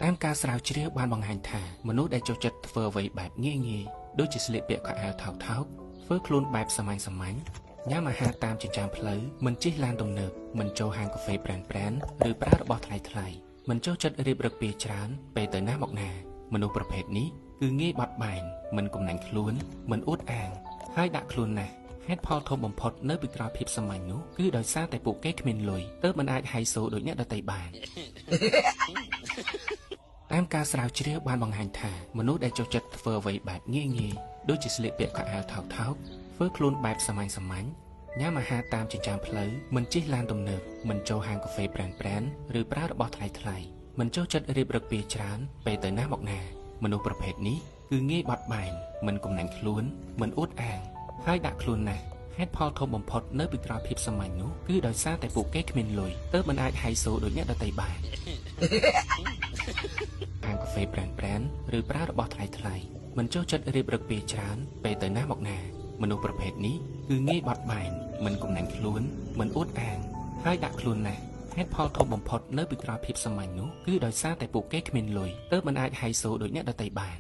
តាមការស្រាវជ្រាវបានបង្ហាញថាមនុស្សដែលចូលចិត្តធ្វើអ្វីបែបងាយៗដូចជាស្លៀកពាក់ខោអាវថោកៗធ្វើខ្លួនបែបសាមញ្ញញ៉ាំអាហារតាមចិញ្ចើមផ្លូវមិនជិះឡានទំនើបមិនចូលហាងកាហ្វេប្រែនឬប្រើរបស់ថ្លៃមិនចូលចិត្តរៀបរឹកពីច្រើនពេលទៅណាមកណាមនុស្សប្រភេទនេះគឺងាយបត់បែនមិនកំណាញ់ខ្លួនមិនអួតអាងហើយដាក់ខ្លួនណាស់ហេតុផលធំបំផុតនៅពីក្រោយភាពសាមញ្ញនោះគឺដោយសារតែពួកគេគ្មានលុយទើបមិនអាចហៃសូដូចអ្នកដទៃបានតាមការស្រាវជ្រាវបានបង្ហាញថាមនុស្សដែលចូលចិត្តធ្វើអ្វីបែបងាយៗដូចជាស្លៀកពាក់ខោអាវថោកៗធ្វើខ្លួនបែបសាមញ្ញញ៉ាំអាហារតាមចិញ្ចើមផ្លូវមិនជិះឡានទំនើបមិនចូលហាងកាហ្វេប្រែនឬប្រើរបស់ថ្លៃមិនចូលចិត្តរៀបរឹកពីច្រើនពេលទៅណាមកណាមនុស្សប្រភេទនេះគឺងាយបត់បែនមិនកំណាញ់ខ្លួនមិនអួតអាងហើយដាក់ខ្លួនណាស់ហេតុផលធំបំផុតនៅពីក្រោយភាពសាមញ្ញនោះគឺដោយសារតែពួកគេគ្មានលុយទើបមិនអាចហៃសូដូចអ្នកដទៃបានហាងកាហ្វេប្រែនឬប្រើរបស់ថ្លៃមិនចូលចិត្តរៀបរឹកពីច្រើនពេលទៅណាមកណាមនុស្សប្រភេទនេះគឺងាយបត់បែនមិនកំណាញ់ខ្លួនមិនអួតអាងហើយដាក់ខ្លួនណាស់ហេតុផលធំបំផុតនៅពីក្រោយភាពសាមញ្ញនោះគឺដោយសារតែពួកគេគ្មានលុយទើបមិនអាចហៃសូដូចអ្នកដទៃបាន